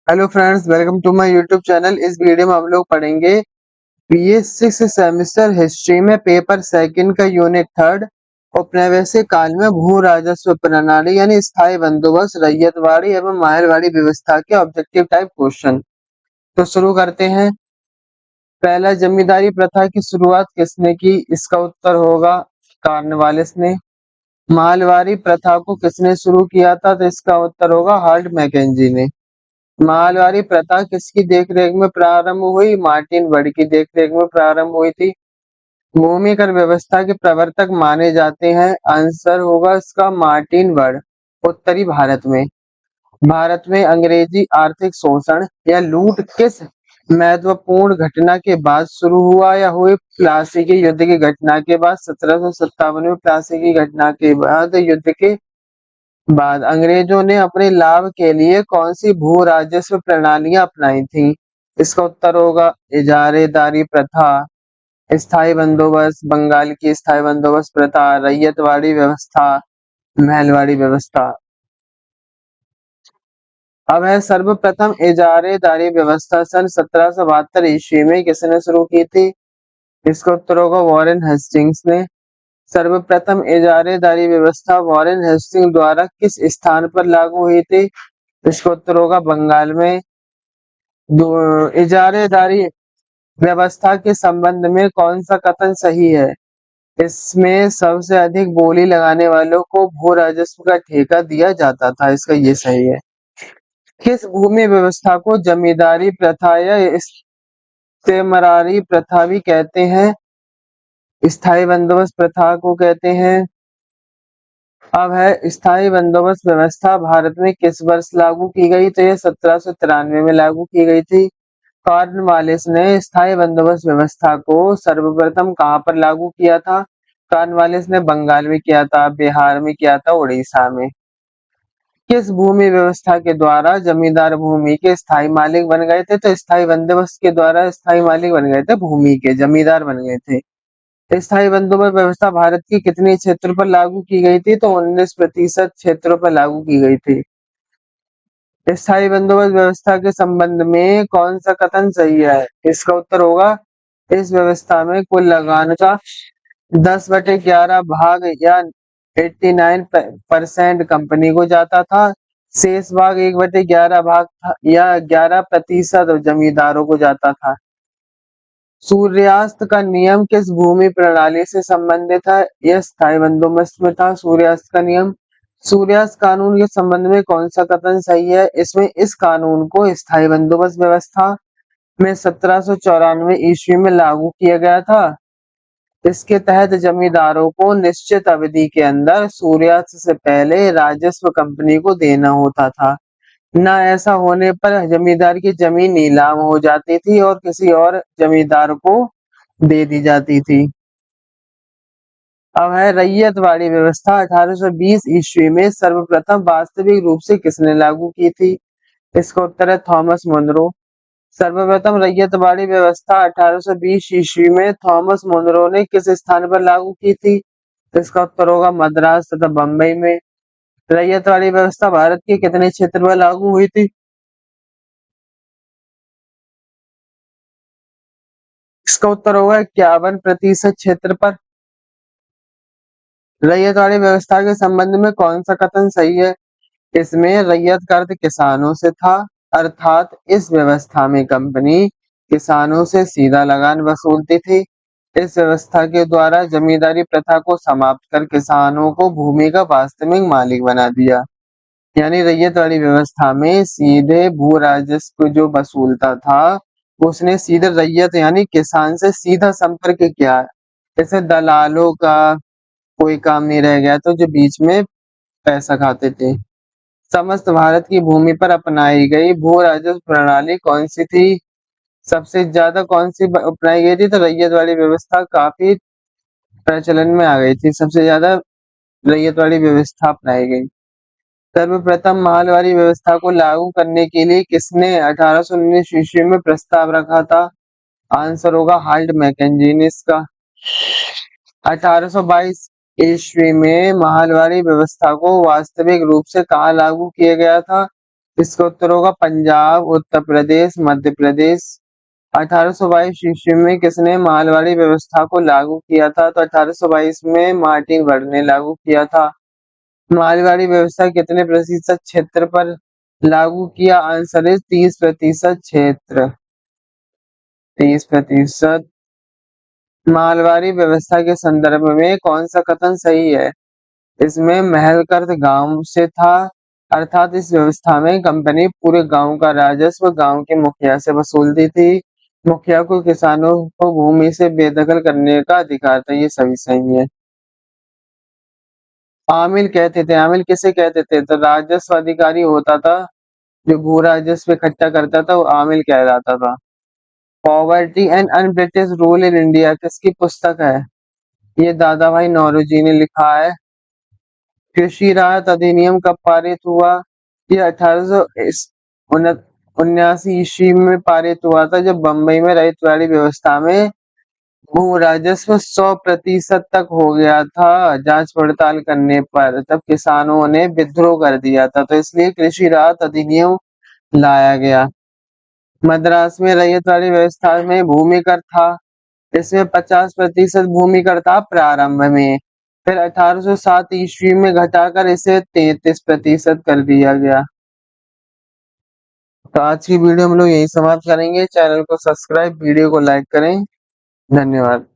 Hello friends, welcome to my YouTube channel. इस video में हम लोग पढ़ेंगे बीए 6 सेमेस्टर हिस्ट्री में पेपर सेकंड का यूनिट थर्ड औपनिवेशिक काल में भू राजस्व प्रणाली यानी स्थायी बंदोबस्त, रैयतवाड़ी एवं माहलवाड़ी व्यवस्था के ऑब्जेक्टिव टाइप क्वेश्चन। तो शुरू करते हैं। पहला, जमींदारी प्रथा की शुरुआत किसने की? इसका उत्तर होगा कॉर्नवालिस ने। माहलवाड़ी प्रथा को किसने शुरू किया था? तो इसका उत्तर होगा हार्ड मैकेंजी ने। माहलवाड़ी प्रथा किसकी देखरेख में प्रारंभ हुई? मार्टिन वड की देखरेख में प्रारंभ हुई थी। भूमि कर व्यवस्था के प्रवर्तक माने जाते हैं। आंसर होगा इसका मार्टिन वड। उत्तरी भारत में अंग्रेजी आर्थिक शोषण या लूट किस महत्वपूर्ण घटना के बाद शुरू हुआ या हुई? प्लासी के युद्ध की घटना के बाद। 1757 में प्लासी की घटना के बाद युद्ध के बाद अंग्रेजों ने अपने लाभ के लिए कौन सी भू राजस्व प्रणालियां अपनाई थी? इसका उत्तर होगा इजारेदारी प्रथा, स्थायी बंदोबस्त, बंगाल की स्थायी बंदोबस्त प्रथा, रैयतवाड़ी व्यवस्था, महलवाड़ी व्यवस्था। अब है सर्वप्रथम इजारेदारी व्यवस्था सन 1772 ईस्वी में किसने शुरू की थी? इसका उत्तर होगा वॉरेन हेस्टिंग्स ने। सर्वप्रथम इजारेदारी व्यवस्था वॉरेन हेस्टिंग्स द्वारा किस स्थान पर लागू हुई थी? इसका उत्तर होगा बंगाल में। इजारेदारी व्यवस्था के संबंध में कौन सा कथन सही है? इसमें सबसे अधिक बोली लगाने वालों को भू राजस्व का ठेका दिया जाता था। इसका ये सही है। किस भूमि व्यवस्था को जमींदारी प्रथा या इस्तेमरारी प्रथा भी कहते हैं? स्थायी बंदोबस्त प्रथा को कहते हैं। अब है स्थायी बंदोबस्त व्यवस्था भारत में किस वर्ष लागू की गई? तो यह 1793 में लागू की गई थी। कॉर्नवालिस ने स्थायी बंदोबस्त व्यवस्था को सर्वप्रथम कहां पर लागू किया था? कॉर्नवालिस ने बंगाल में किया था, बिहार में किया था, उड़ीसा में। किस भूमि व्यवस्था के द्वारा जमींदार भूमि के स्थायी मालिक बन गए थे? तो स्थायी बंदोबस्त के द्वारा स्थायी मालिक बन गए थे, भूमि के जमींदार बन गए थे। स्थायी बंदोबस्त व्यवस्था भारत के कितने क्षेत्र पर लागू की गई थी? तो 19% क्षेत्रों पर लागू की गई थी। स्थायी बंदोबस्त व्यवस्था के संबंध में कौन सा कथन सही है? इसका उत्तर होगा इस व्यवस्था में कुल लगान का 10/11 भाग या 89% कंपनी को जाता था। शेष भाग 1/11 भाग था या 11% जमींदारों को जाता था। सूर्यास्त का नियम किस भूमि प्रणाली से संबंधित है? यह स्थायी बंदोबस्त में था सूर्यास्त का नियम। सूर्यास्त कानून के संबंध में कौन सा कथन सही है? इसमें इस कानून को स्थायी बंदोबस्त व्यवस्था में 1794 ईस्वी में लागू किया गया था। इसके तहत जमींदारों को निश्चित अवधि के अंदर सूर्यास्त से पहले राजस्व कंपनी को देना होता था। न ऐसा होने पर जमींदार की जमीन नीलाम हो जाती थी और किसी और जमींदार को दे दी जाती थी। अब है रैयतवाड़ी व्यवस्था 1820 ईस्वी में सर्वप्रथम वास्तविक रूप से किसने लागू की थी? इसका उत्तर है थॉमस मुनरो। सर्वप्रथम रैयतवाड़ी व्यवस्था 1820 ईस्वी में थॉमस मुनरो ने किस स्थान पर लागू की थी? इसका उत्तर होगा मद्रास तथा बंबई में। रैयतवाड़ी व्यवस्था भारत के कितने क्षेत्र में लागू हुई थी? इसका उत्तर होगा 51% क्षेत्र पर। रैयतवाड़ी व्यवस्था के संबंध में कौन सा कथन सही है? इसमें रैयत का अर्थ किसानों से था, अर्थात इस व्यवस्था में कंपनी किसानों से सीधा लगान वसूलती थी। इस व्यवस्था के द्वारा जमींदारी प्रथा को समाप्त कर किसानों को भूमि का वास्तविक मालिक बना दिया। यानी रैयतवाड़ी व्यवस्था में सीधे भू राजस्व जो वसूलता था, उसने सीधे रैयत यानी किसान से सीधा संपर्क किया। जैसे दलालों का कोई काम नहीं रह गया, तो जो बीच में पैसा खाते थे। समस्त भारत की भूमि पर अपनाई गई भू राजस्व प्रणाली कौन सी थी? सबसे ज्यादा कौन सी अपनाई गई थी? तो रैयतवाड़ी व्यवस्था काफी प्रचलन में आ गई थी। सबसे ज्यादा रैयतवाड़ी व्यवस्था अपनाई गई। सर्वप्रथम माहलवाड़ी व्यवस्था को लागू करने के लिए किसने 1819 ईस्वी में प्रस्ताव रखा था? आंसर होगा हार्ड मैकेंजी ने इसका। 1822 ईस्वी में माहलवाड़ी व्यवस्था को वास्तविक रूप से कहाँ लागू किया गया था? इसका उत्तर होगा पंजाब, उत्तर प्रदेश, मध्य प्रदेश। 1822 ईस्वी में किसने मालवाड़ी व्यवस्था को लागू किया था? तो 1822 में मार्टिन वर्ड ने लागू किया था। मालवाड़ी व्यवस्था कितने प्रतिशत क्षेत्र पर लागू किया? आंसर इज 30% क्षेत्र। 30%। मालवाड़ी व्यवस्था के संदर्भ में कौन सा कथन सही है? इसमें महल का अर्थ गांव से था, अर्थात इस व्यवस्था में कंपनी पूरे गांव का राजस्व गांव के मुखिया से वसूलती थी। मुखिया को किसानों को भूमि से बेदखल करने का अधिकार था। ये सभी सही है। आमिल कहते थे, आमिल किसे कहते थे? तो राजस्व अधिकारी होता था जो भू राजस्व इकट्ठा करता था, वो आमिल कहलाता था। Poverty and un British rule in India किसकी पुस्तक है? ये दादा भाई नौरोजी ने लिखा है। कृषि राहत अधिनियम कब पारित हुआ? ये 1879 ईस्वी में पारित हुआ था, जब बम्बई में रैयतवाड़ी व्यवस्था में भू राजस्व 100% तक हो गया था। जांच पड़ताल करने पर तब किसानों ने विद्रोह कर दिया था, तो इसलिए कृषि राहत अधिनियम लाया गया। मद्रास में रैयतवाड़ी व्यवस्था में भूमि कर था, इसमें 50% भूमि कर था प्रारंभ में, फिर 1807 ईस्वी में घटाकर इसे 33% कर दिया गया। तो आज की वीडियो हम लोग यही समाप्त करेंगे। चैनल को सब्सक्राइब, वीडियो को लाइक करें। धन्यवाद।